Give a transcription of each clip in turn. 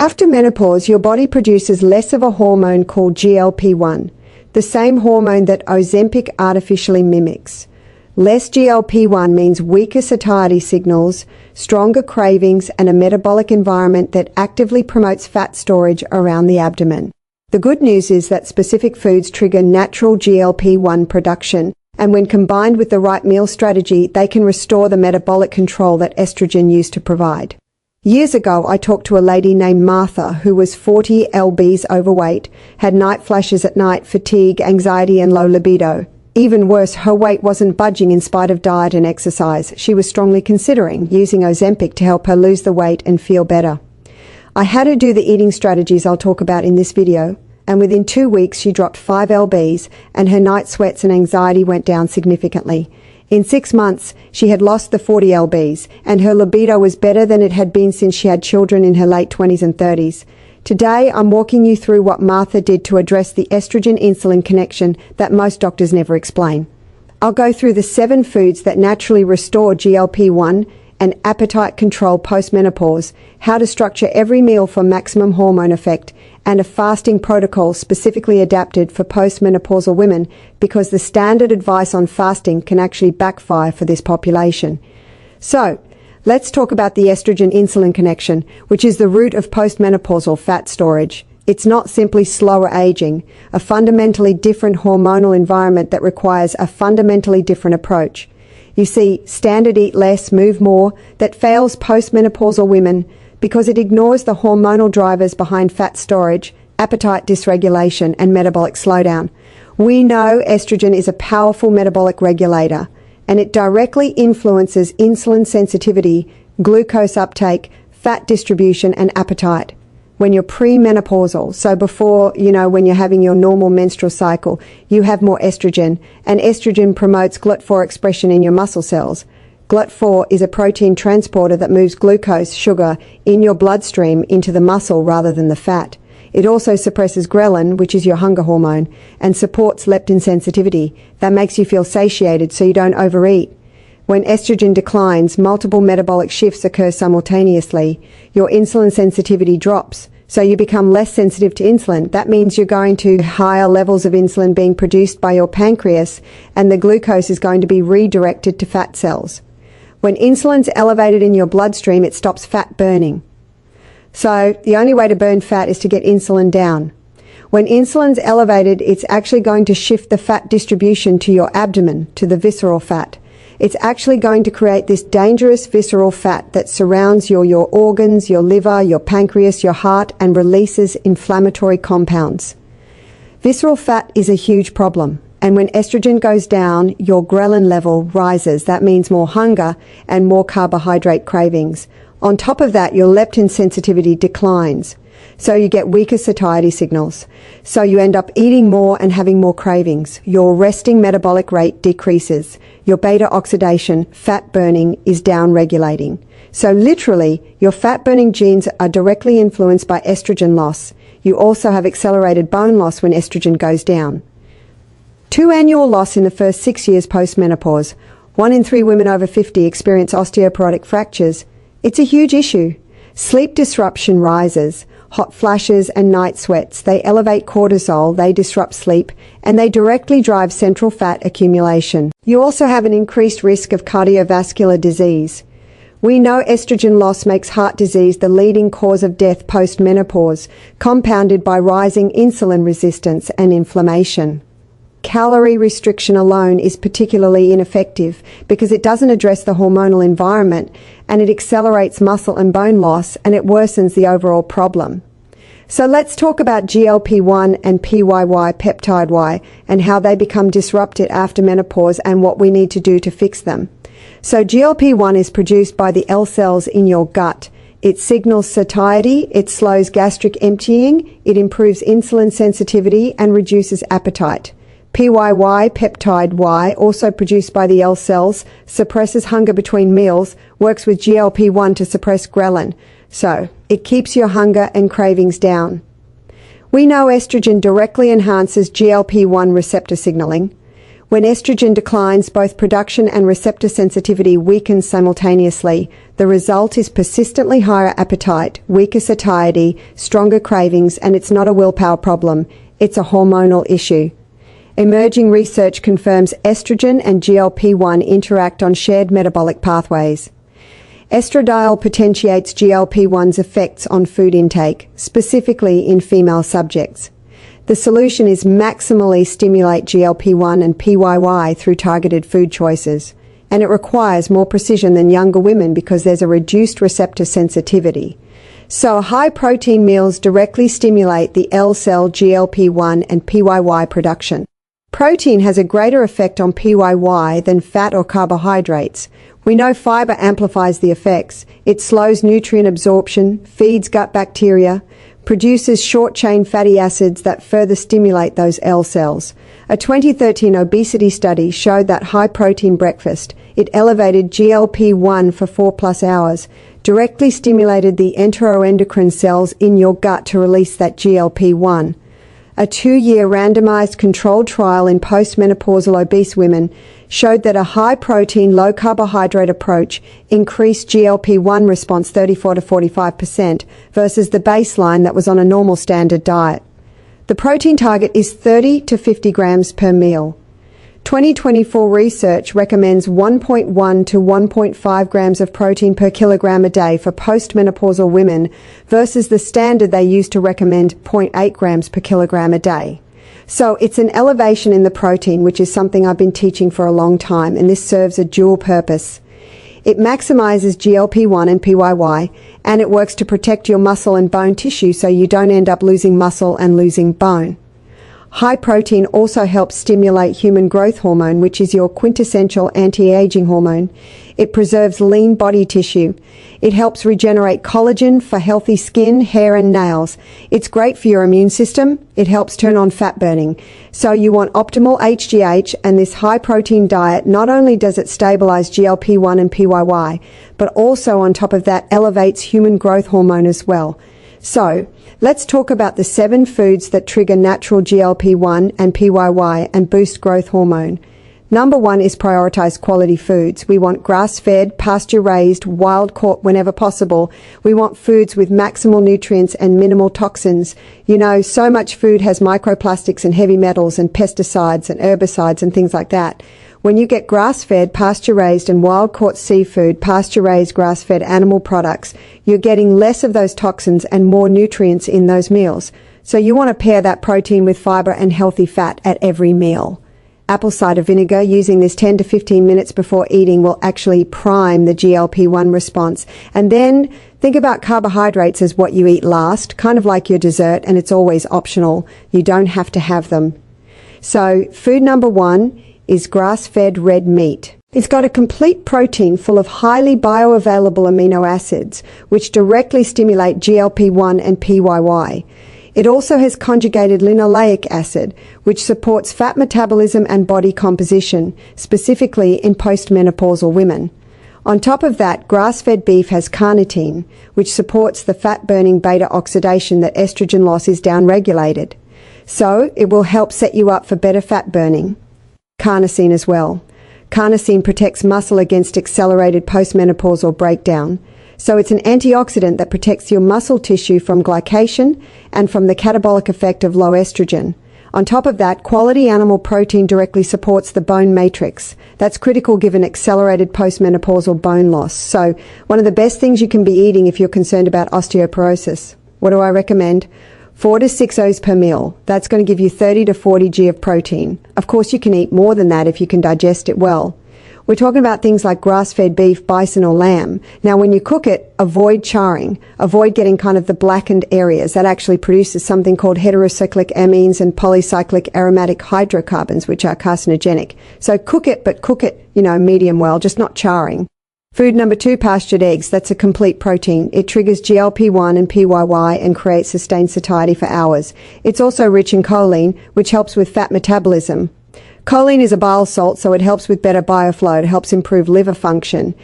After menopause, your body produces less of a hormone called GLP-1, the same hormone that Ozempic artificially mimics. Less GLP-1 means weaker satiety signals, stronger cravings, and a metabolic environment that actively promotes fat storage around the abdomen. The good news is that specific foods trigger natural GLP-1 production, and when combined with the right meal strategy, they can restore the metabolic control that estrogen used to provide. Years ago, I talked to a lady named Martha who was 40 lbs overweight, had night flashes at night, fatigue, anxiety, and low libido. Even worse, her weight wasn't budging in spite of diet and exercise. She was strongly considering using Ozempic to help her lose the weight and feel better. I had her do the eating strategies I'll talk about in this video, and within 2 weeks she dropped 5 lbs and her night sweats and anxiety went down significantly. In 6 months, she had lost the 40 lbs, and her libido was better than it had been since she had children in her late 20s and 30s. Today, I'm walking you through what Martha did to address the estrogen-insulin connection that most doctors never explain. I'll go through the 7 foods that naturally restore GLP-1 and appetite control post-menopause, how to structure every meal for maximum hormone effect, and a fasting protocol specifically adapted for postmenopausal women because the standard advice on fasting can actually backfire for this population. So, let's talk about the estrogen-insulin connection, which is the root of postmenopausal fat storage. It's not simply slower aging, a fundamentally different hormonal environment that requires a fundamentally different approach. You see, standard eat less, move more, that fails postmenopausal women because it ignores the hormonal drivers behind fat storage, appetite dysregulation, and metabolic slowdown. We know estrogen is a powerful metabolic regulator, and it directly influences insulin sensitivity, glucose uptake, fat distribution, and appetite. When you're premenopausal, so before, when you're having your normal menstrual cycle, you have more estrogen, and estrogen promotes GLUT4 expression in your muscle cells. GLUT4 is a protein transporter that moves glucose, sugar, in your bloodstream into the muscle rather than the fat. It also suppresses ghrelin, which is your hunger hormone, and supports leptin sensitivity. That makes you feel satiated so you don't overeat. When estrogen declines, multiple metabolic shifts occur simultaneously. Your insulin sensitivity drops, so you become less sensitive to insulin. That means you're going to higher levels of insulin being produced by your pancreas, and the glucose is going to be redirected to fat cells. When insulin's elevated in your bloodstream, it stops fat burning. So the only way to burn fat is to get insulin down. When insulin's elevated, it's actually going to shift the fat distribution to your abdomen, to the visceral fat. It's actually going to create this dangerous visceral fat that surrounds your organs, your liver, your pancreas, your heart, and releases inflammatory compounds. Visceral fat is a huge problem, and when estrogen goes down, your ghrelin level rises. That means more hunger and more carbohydrate cravings. On top of that, your leptin sensitivity declines, so you get weaker satiety signals. So you end up eating more and having more cravings. Your resting metabolic rate decreases. Your beta oxidation, fat burning, is down-regulating. So literally, your fat-burning genes are directly influenced by estrogen loss. You also have accelerated bone loss when estrogen goes down. 2 annual loss in the first 6 years post-menopause. 1 in 3 women over 50 experience osteoporotic fractures. It's a huge issue. Sleep disruption rises, hot flashes and night sweats. They elevate cortisol, they disrupt sleep, and they directly drive central fat accumulation. You also have an increased risk of cardiovascular disease. We know estrogen loss makes heart disease the leading cause of death post-menopause, compounded by rising insulin resistance and inflammation. Calorie restriction alone is particularly ineffective because it doesn't address the hormonal environment, and it accelerates muscle and bone loss, and it worsens the overall problem. So let's talk about GLP-1 and PYY, peptide Y, and how they become disrupted after menopause and what we need to do to fix them. So GLP-1 is produced by the L cells in your gut. It signals satiety, it slows gastric emptying, it improves insulin sensitivity, and reduces appetite. PYY, peptide Y, also produced by the L cells, suppresses hunger between meals, works with GLP-1 to suppress ghrelin. So, it keeps your hunger and cravings down. We know estrogen directly enhances GLP-1 receptor signaling. When estrogen declines, both production and receptor sensitivity weakens simultaneously. The result is persistently higher appetite, weaker satiety, stronger cravings, and it's not a willpower problem. It's a hormonal issue. Emerging research confirms estrogen and GLP-1 interact on shared metabolic pathways. Estradiol potentiates GLP-1's effects on food intake, specifically in female subjects. The solution is maximally stimulate GLP-1 and PYY through targeted food choices, and it requires more precision than younger women because there's a reduced receptor sensitivity. So high-protein meals directly stimulate the L-cell GLP-1 and PYY production. Protein has a greater effect on PYY than fat or carbohydrates. We know fiber amplifies the effects. It slows nutrient absorption, feeds gut bacteria, produces short-chain fatty acids that further stimulate those L cells. A 2013 obesity study showed that high-protein breakfast, it elevated GLP-1 for 4+ hours, directly stimulated the enteroendocrine cells in your gut to release that GLP-1. A 2-year randomized controlled trial in postmenopausal obese women showed that a high-protein, low-carbohydrate approach increased GLP-1 response 34 to 45% versus the baseline that was on a normal standard diet. The protein target is 30 to 50 grams per meal. 2024 research recommends 1.1 to 1.5 grams of protein per kilogram a day for postmenopausal women versus the standard they used to recommend 0.8 grams per kilogram a day. So it's an elevation in the protein, which is something I've been teaching for a long time, and this serves a dual purpose. It maximizes GLP-1 and PYY, and it works to protect your muscle and bone tissue so you don't end up losing muscle and losing bone. High protein also helps stimulate human growth hormone, which is your quintessential anti-aging hormone. It preserves lean body tissue. It helps regenerate collagen for healthy skin, hair, and nails. It's great for your immune system. It helps turn on fat burning. So you want optimal HGH, and this high-protein diet, not only does it stabilize GLP-1 and PYY, but also on top of that elevates human growth hormone as well. So, let's talk about the 7 foods that trigger natural GLP-1 and PYY and boost growth hormone. Number 1 is prioritize quality foods. We want grass-fed, pasture-raised, wild-caught whenever possible. We want foods with maximal nutrients and minimal toxins. You know, so much food has microplastics and heavy metals and pesticides and herbicides and things like that. When you get grass-fed, pasture-raised and wild-caught seafood, pasture-raised, grass-fed animal products, you're getting less of those toxins and more nutrients in those meals. So you want to pair that protein with fiber and healthy fat at every meal. Apple cider vinegar, using this 10 to 15 minutes before eating, will actually prime the GLP-1 response. And then think about carbohydrates as what you eat last, kind of like your dessert, and it's always optional. You don't have to have them. So food number 1 is grass-fed red meat. It's got a complete protein full of highly bioavailable amino acids, which directly stimulate GLP-1 and PYY. It also has conjugated linoleic acid, which supports fat metabolism and body composition, specifically in postmenopausal women. On top of that, grass-fed beef has carnitine, which supports the fat-burning beta oxidation that estrogen loss is downregulated. So it will help set you up for better fat burning. Carnosine as well. Carnosine protects muscle against accelerated postmenopausal breakdown. So it's an antioxidant that protects your muscle tissue from glycation and from the catabolic effect of low estrogen. On top of that, quality animal protein directly supports the bone matrix. That's critical given accelerated postmenopausal bone loss. So one of the best things you can be eating if you're concerned about osteoporosis. What do I recommend? 4 to 6 O's per meal. That's going to give you 30 to 40 G of protein. Of course, you can eat more than that if you can digest it well. We're talking about things like grass-fed beef, bison, or lamb. Now, when you cook it, avoid charring. Avoid getting kind of the blackened areas. That actually produces something called heterocyclic amines and polycyclic aromatic hydrocarbons, which are carcinogenic. So cook it, but cook it, medium well, just not charring. Food number 2, pastured eggs. That's a complete protein. It triggers GLP-1 and PYY and creates sustained satiety for hours. It's also rich in choline, which helps with fat metabolism. Choline is a bile salt, so it helps with better bioflow. It helps improve liver function.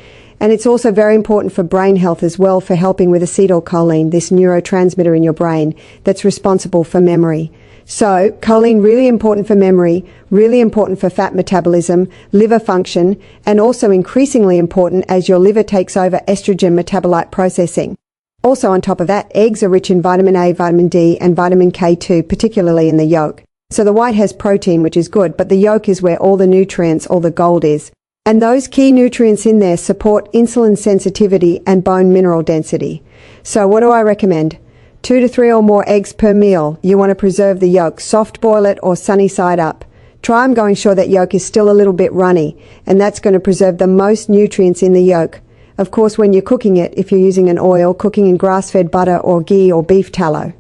And it's also very important for brain health as well, for helping with acetylcholine, this neurotransmitter in your brain that's responsible for memory. So, choline really important for memory, really important for fat metabolism, liver function, and also increasingly important as your liver takes over estrogen metabolite processing. Also on top of that, eggs are rich in vitamin A, vitamin D, and vitamin K2, particularly in the yolk. So the white has protein, which is good, but the yolk is where all the nutrients, all the gold is. And those key nutrients in there support insulin sensitivity and bone mineral density. So what do I recommend? 2 to 3 or more eggs per meal. You want to preserve the yolk. Soft boil it or sunny side up. Try and going sure that yolk is still a little bit runny, and that's going to preserve the most nutrients in the yolk. Of course, when you're cooking it, if you're using an oil, cooking in grass-fed butter or ghee or beef tallow.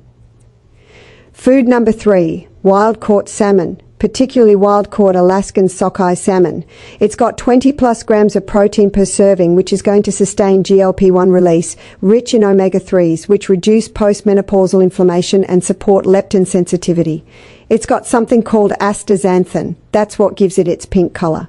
Food number 3, wild-caught salmon, particularly wild-caught Alaskan sockeye salmon. It's got 20 plus grams of protein per serving, which is going to sustain GLP-1 release, rich in omega-3s, which reduce postmenopausal inflammation and support leptin sensitivity. It's got something called astaxanthin. That's what gives it its pink color.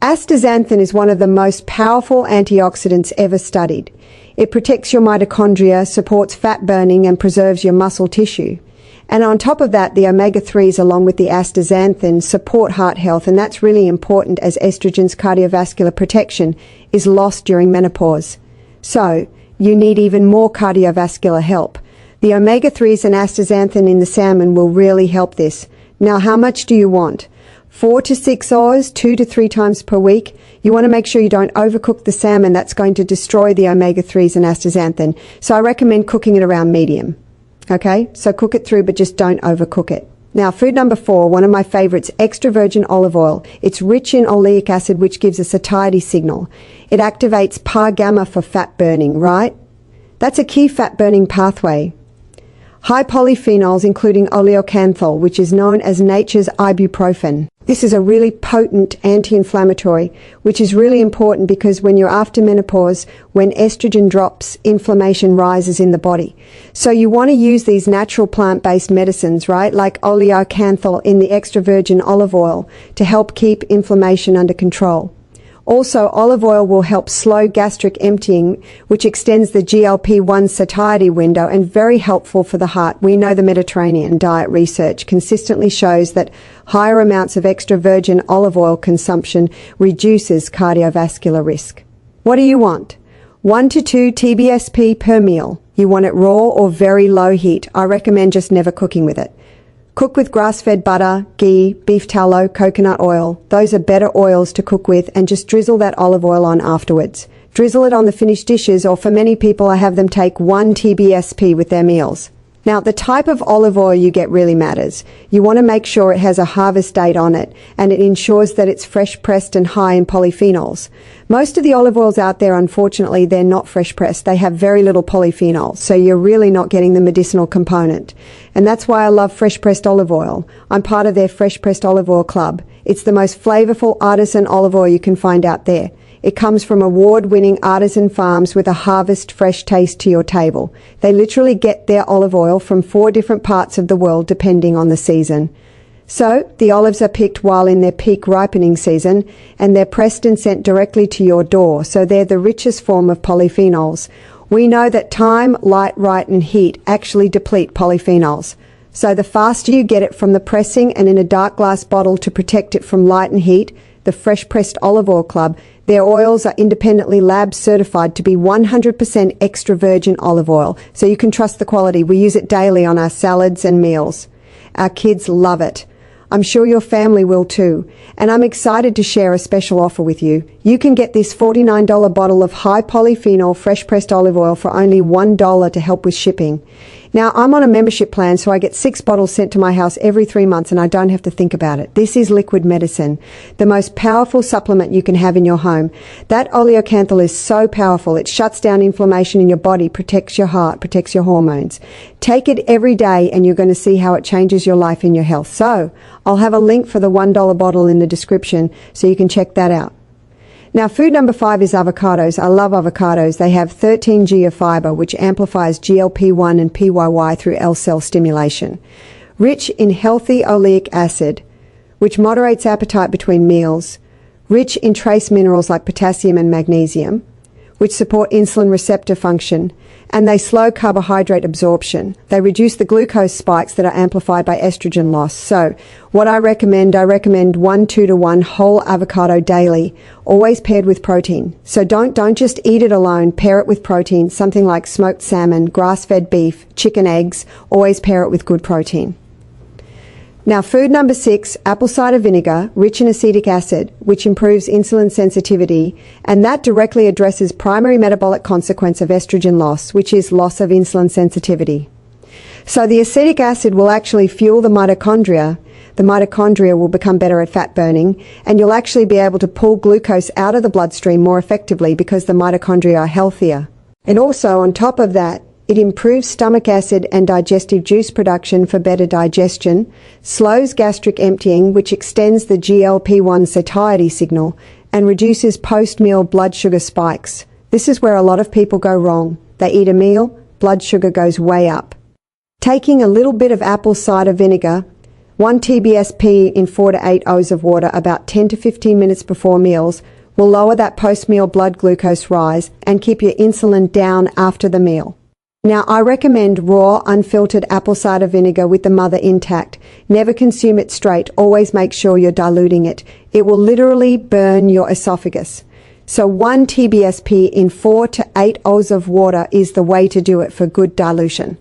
Astaxanthin is one of the most powerful antioxidants ever studied. It protects your mitochondria, supports fat burning, and preserves your muscle tissue. And on top of that, the omega-3s along with the astaxanthin support heart health, and that's really important as estrogen's cardiovascular protection is lost during menopause. So, you need even more cardiovascular help. The omega-3s and astaxanthin in the salmon will really help this. Now, how much do you want? 4 to 6 hours, 2 to 3 times per week. You want to make sure you don't overcook the salmon. That's going to destroy the omega-3s and astaxanthin. So I recommend cooking it around medium. Okay, so cook it through, but just don't overcook it. Now, food number 4, one of my favorites, extra virgin olive oil. It's rich in oleic acid, which gives a satiety signal. It activates PAR gamma for fat burning, right? That's a key fat burning pathway. High polyphenols, including oleocanthal, which is known as nature's ibuprofen. This is a really potent anti-inflammatory, which is really important because when you're after menopause, when estrogen drops, inflammation rises in the body. So you want to use these natural plant-based medicines, right, like oleocanthal in the extra virgin olive oil to help keep inflammation under control. Also, olive oil will help slow gastric emptying, which extends the GLP-1 satiety window and very helpful for the heart. We know the Mediterranean diet research consistently shows that higher amounts of extra virgin olive oil consumption reduces cardiovascular risk. What do you want? 1 to 2 TBSP per meal. You want it raw or very low heat. I recommend just never cooking with it. Cook with grass-fed butter, ghee, beef tallow, coconut oil. Those are better oils to cook with, and just drizzle that olive oil on afterwards. Drizzle it on the finished dishes, or for many people I have them take 1 TBSP with their meals. Now, the type of olive oil you get really matters. You want to make sure it has a harvest date on it, and it ensures that it's fresh pressed and high in polyphenols. Most of the olive oils out there, unfortunately, they're not fresh pressed. They have very little polyphenols, so you're really not getting the medicinal component. And that's why I love fresh pressed olive oil. I'm part of their fresh pressed olive oil club. It's the most flavorful artisan olive oil you can find out there. It comes from award-winning artisan farms with a harvest fresh taste to your table. They literally get their olive oil from 4 different parts of the world depending on the season. So, the olives are picked while in their peak ripening season, and they're pressed and sent directly to your door, so they're the richest form of polyphenols. We know that time, light, and heat actually deplete polyphenols. So the faster you get it from the pressing and in a dark glass bottle to protect it from light and heat, the Fresh Pressed Olive Oil Club, their oils are independently lab certified to be 100% extra virgin olive oil, so you can trust the quality. We use it daily on our salads and meals. Our kids love it. I'm sure your family will too. And I'm excited to share a special offer with you. You can get this $49 bottle of high polyphenol fresh pressed olive oil for only $1 to help with shipping. Now, I'm on a membership plan, so I get 6 bottles sent to my house every 3 months, and I don't have to think about it. This is liquid medicine, the most powerful supplement you can have in your home. That oleocanthal is so powerful. It shuts down inflammation in your body, protects your heart, protects your hormones. Take it every day, and you're going to see how it changes your life and your health. So, I'll have a link for the $1 bottle in the description, so you can check that out. Now, food number 5 is avocados. I love avocados. They have 13G of fiber, which amplifies GLP-1 and PYY through L-cell stimulation. Rich in healthy oleic acid, which moderates appetite between meals. Rich in trace minerals like potassium and magnesium, which support insulin receptor function, and they slow carbohydrate absorption. They reduce the glucose spikes that are amplified by estrogen loss. So what I recommend 1:2 whole avocado daily, always paired with protein. So don't just eat it alone, pair it with protein, something like smoked salmon, grass-fed beef, chicken, eggs, always pair it with good protein. Now, food number 6, apple cider vinegar, rich in acetic acid, which improves insulin sensitivity, and that directly addresses primary metabolic consequence of estrogen loss, which is loss of insulin sensitivity. So the acetic acid will actually fuel the mitochondria. The mitochondria will become better at fat burning, and you'll actually be able to pull glucose out of the bloodstream more effectively because the mitochondria are healthier. And also, on top of that, it improves stomach acid and digestive juice production for better digestion, slows gastric emptying, which extends the GLP-1 satiety signal, and reduces post-meal blood sugar spikes. This is where a lot of people go wrong. They eat a meal, blood sugar goes way up. Taking a little bit of apple cider vinegar, 1 TBSP in 4 to 8 O's of water about 10 to 15 minutes before meals will lower that post-meal blood glucose rise and keep your insulin down after the meal. Now, I recommend raw, unfiltered apple cider vinegar with the mother intact. Never consume it straight. Always make sure you're diluting it. It will literally burn your esophagus. So 1 TBSP in 4 to 8 O's of water is the way to do it for good dilution.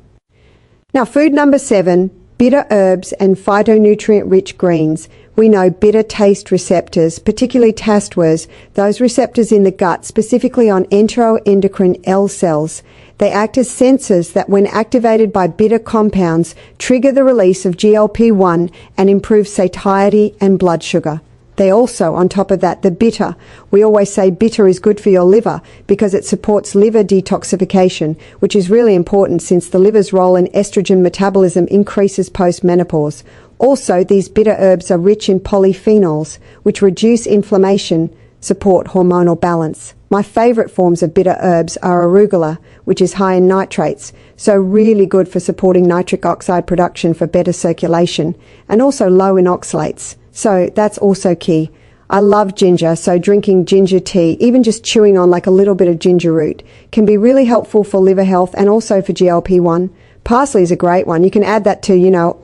Now, food number 7, bitter herbs and phytonutrient-rich greens. We know bitter taste receptors, particularly TASTWers, those receptors in the gut, specifically on enteroendocrine L cells. They act as sensors that, when activated by bitter compounds, trigger the release of GLP-1 and improve satiety and blood sugar. They also, on top of that, the bitter. We always say bitter is good for your liver because it supports liver detoxification, which is really important since the liver's role in estrogen metabolism increases post-menopause. Also, these bitter herbs are rich in polyphenols, which reduce inflammation, support hormonal balance. My favorite forms of bitter herbs are arugula, which is high in nitrates, so really good for supporting nitric oxide production for better circulation, and also low in oxalates. So that's also key. I love ginger, so drinking ginger tea, even just chewing on like a little bit of ginger root, can be really helpful for liver health and also for GLP-1. Parsley is a great one. You can add that to,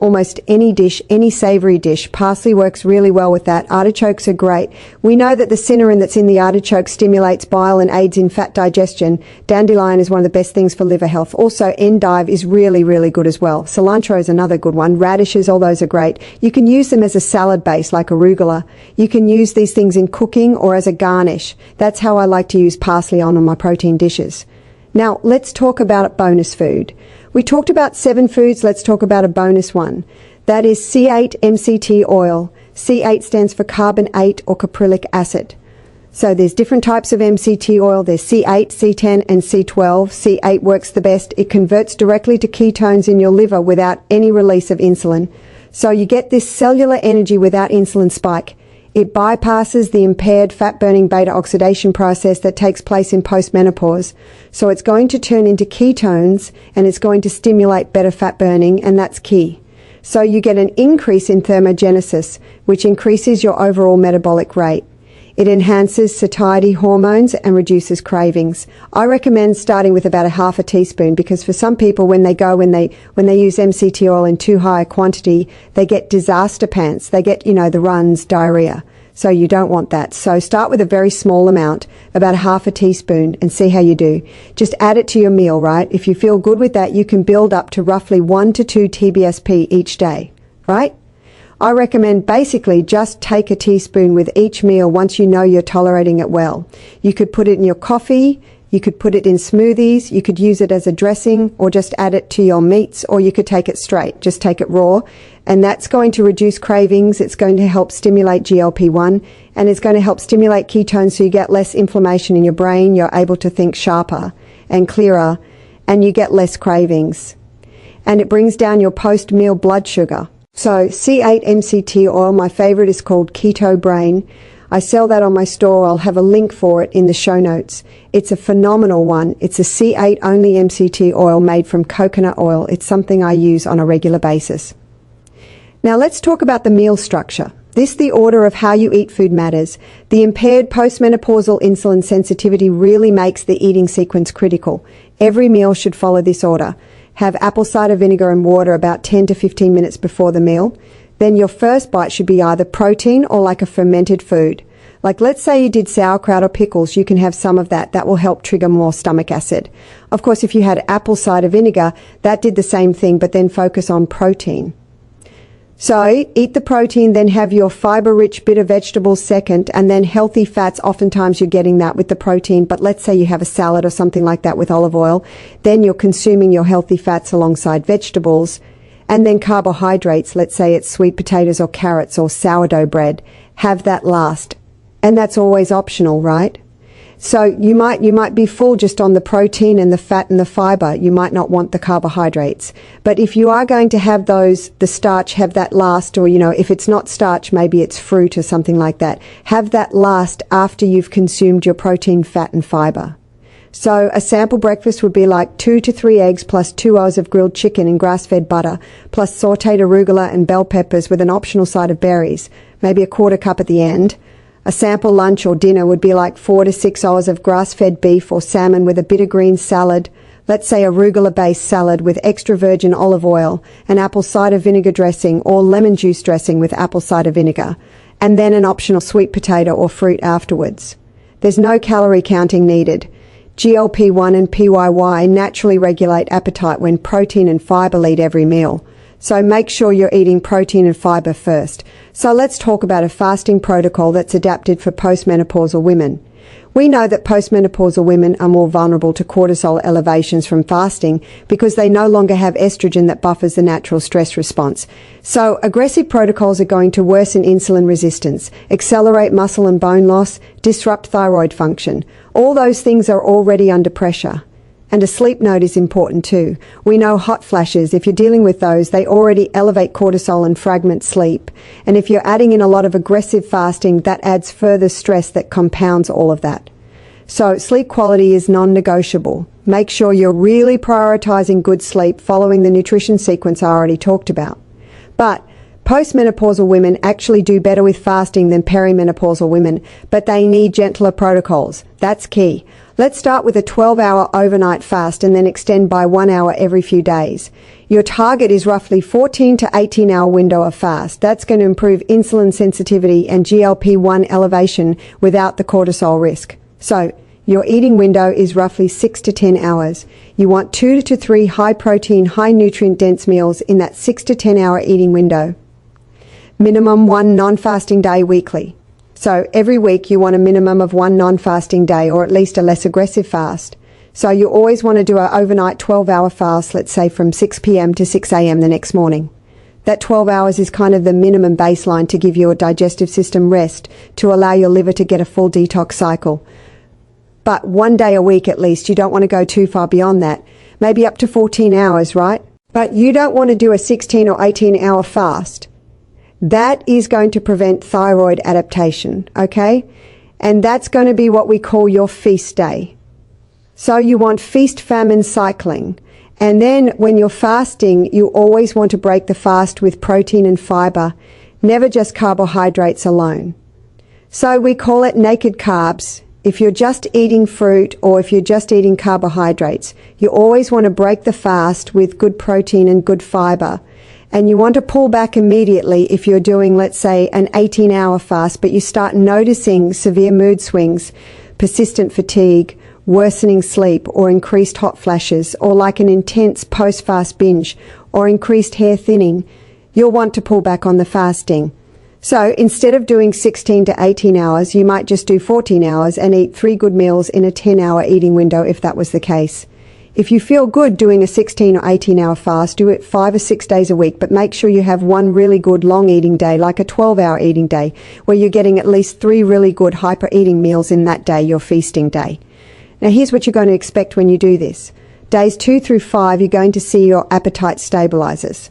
almost any dish, any savory dish. Parsley works really well with that. Artichokes are great. We know that the cinnarin that's in the artichoke stimulates bile and aids in fat digestion. Dandelion is one of the best things for liver health. Also, endive is really, really good as well. Cilantro is another good one. Radishes, all those are great. You can use them as a salad base like arugula. You can use these things in cooking or as a garnish. That's how I like to use parsley on my protein dishes. Now, let's talk about bonus food. We talked about 7 foods, let's talk about a bonus one. That is C8 MCT oil. C8 stands for carbon-8 or caprylic acid. So there's different types of MCT oil. There's C8, C10 and C12. C8 works the best. It converts directly to ketones in your liver without any release of insulin. So you get this cellular energy without insulin spike. It bypasses the impaired fat-burning beta-oxidation process that takes place in postmenopause. So it's going to turn into ketones and it's going to stimulate better fat burning, and that's key. So you get an increase in thermogenesis, which increases your overall metabolic rate. It enhances satiety hormones and reduces cravings. I recommend starting with about a half a teaspoon because for some people when they use MCT oil in too high a quantity, they get disaster pants. They get, the runs, diarrhea. So you don't want that. So start with a very small amount, about a half a teaspoon, and see how you do. Just add it to your meal, right? If you feel good with that, you can build up to roughly 1 to 2 TBSP each day, right? I recommend basically just take a teaspoon with each meal once you know you're tolerating it well. You could put it in your coffee, you could put it in smoothies, you could use it as a dressing or just add it to your meats, or you could take it straight, just take it raw. And that's going to reduce cravings, it's going to help stimulate GLP-1, and it's going to help stimulate ketones so you get less inflammation in your brain, you're able to think sharper and clearer, and you get less cravings. And it brings down your post-meal blood sugar. So C8 MCT oil, my favorite is called Keto Brain. I sell that on my store. I'll have a link for it in the show notes. It's a phenomenal one. It's a C8 only MCT oil made from coconut oil. It's something I use on a regular basis. Now let's talk about the meal structure. The order of how you eat food matters. The impaired postmenopausal insulin sensitivity really makes the eating sequence critical. Every meal should follow this order. Have apple cider vinegar and water about 10 to 15 minutes before the meal. Then your first bite should be either protein or like a fermented food. Like let's say you did sauerkraut or pickles, you can have some of that. That will help trigger more stomach acid. Of course, if you had apple cider vinegar, that did the same thing, but then focus on protein. So eat the protein, then have your fiber-rich bitter vegetables second, and then healthy fats. Oftentimes you're getting that with the protein, but let's say you have a salad or something like that with olive oil. Then you're consuming your healthy fats alongside vegetables. And then carbohydrates, let's say it's sweet potatoes or carrots or sourdough bread. Have that last. And that's always optional, right? So you might be full just on the protein and the fat and the fiber. You might not want the carbohydrates. But if you are going to have those, the starch, have that last, or, if it's not starch, maybe it's fruit or something like that. Have that last after you've consumed your protein, fat and fiber. So a sample breakfast would be like 2 to 3 eggs plus 2 hours of grilled chicken and grass-fed butter, plus sauteed arugula and bell peppers with an optional side of berries, maybe a quarter cup at the end. A sample lunch or dinner would be like 4 to 6 hours of grass-fed beef or salmon with a bitter green salad, let's say arugula-based salad with extra virgin olive oil, an apple cider vinegar dressing or lemon juice dressing with apple cider vinegar, and then an optional sweet potato or fruit afterwards. There's no calorie counting needed. GLP-1 and PYY naturally regulate appetite when protein and fiber lead every meal. So make sure you're eating protein and fiber first. So let's talk about a fasting protocol that's adapted for postmenopausal women. We know that postmenopausal women are more vulnerable to cortisol elevations from fasting because they no longer have estrogen that buffers the natural stress response. So aggressive protocols are going to worsen insulin resistance, accelerate muscle and bone loss, disrupt thyroid function. All those things are already under pressure. And a sleep note is important too. We know hot flashes, if you're dealing with those, they already elevate cortisol and fragment sleep. And if you're adding in a lot of aggressive fasting, that adds further stress that compounds all of that. So sleep quality is non-negotiable. Make sure you're really prioritizing good sleep following the nutrition sequence I already talked about. But postmenopausal women actually do better with fasting than perimenopausal women, but they need gentler protocols. That's key. Let's start with a 12-hour overnight fast and then extend by 1 hour every few days. Your target is roughly 14 to 18-hour window of fast. That's going to improve insulin sensitivity and GLP-1 elevation without the cortisol risk. So your eating window is roughly 6 to 10 hours. You want 2 to 3 high-protein, high-nutrient-dense meals in that 6 to 10-hour eating window. Minimum 1 non-fasting day weekly. So every week you want a minimum of 1 non-fasting day or at least a less aggressive fast. So you always want to do an overnight 12-hour fast, let's say from 6 p.m. to 6 a.m. the next morning. That 12 hours is kind of the minimum baseline to give your digestive system rest, to allow your liver to get a full detox cycle. But 1 day a week at least, you don't want to go too far beyond that. Maybe up to 14 hours, right? But you don't want to do a 16 or 18-hour fast. That is going to prevent thyroid adaptation, okay? And that's going to be what we call your feast day. So you want feast-famine cycling. And then when you're fasting, you always want to break the fast with protein and fiber, never just carbohydrates alone. So we call it naked carbs. If you're just eating fruit or if you're just eating carbohydrates, you always want to break the fast with good protein and good fiber. And you want to pull back immediately if you're doing, let's say, an 18-hour fast, but you start noticing severe mood swings, persistent fatigue, worsening sleep, or increased hot flashes, or like an intense post-fast binge, or increased hair thinning, you'll want to pull back on the fasting. So instead of doing 16 to 18 hours, you might just do 14 hours and eat 3 good meals in a 10-hour eating window if that was the case. If you feel good doing a 16 or 18-hour fast, do it 5 or 6 days a week, but make sure you have 1 really good long eating day, like a 12-hour eating day, where you're getting at least 3 really good hyper-eating meals in that day, your feasting day. Now here's what you're going to expect when you do this. Days 2 through 5, you're going to see your appetite stabilizes.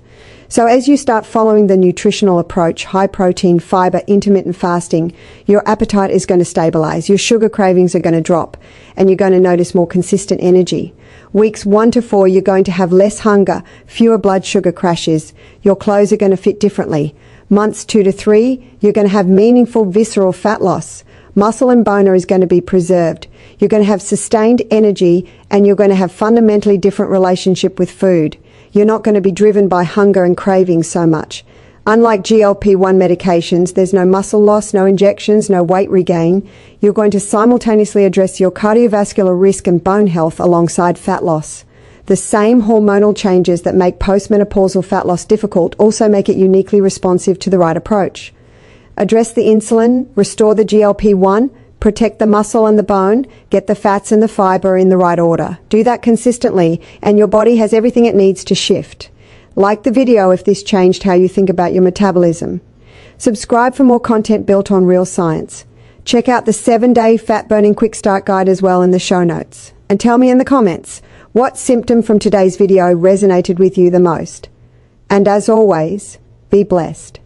So as you start following the nutritional approach, high protein, fiber, intermittent fasting, your appetite is going to stabilize. Your sugar cravings are going to drop and you're going to notice more consistent energy. Weeks 1 to 4, you're going to have less hunger, fewer blood sugar crashes. Your clothes are going to fit differently. Months 2 to 3, you're going to have meaningful visceral fat loss. Muscle and bone is going to be preserved. You're going to have sustained energy, and you're going to have fundamentally different relationship with food. You're not going to be driven by hunger and cravings so much. Unlike GLP-1 medications, there's no muscle loss, no injections, no weight regain. You're going to simultaneously address your cardiovascular risk and bone health alongside fat loss. The same hormonal changes that make postmenopausal fat loss difficult also make it uniquely responsive to the right approach. Address the insulin, restore the GLP-1, protect the muscle and the bone, get the fats and the fiber in the right order. Do that consistently, and your body has everything it needs to shift. Like the video if this changed how you think about your metabolism. Subscribe for more content built on real science. Check out the 7-day fat burning quick start guide as well in the show notes. And tell me in the comments, what symptom from today's video resonated with you the most? And as always, be blessed.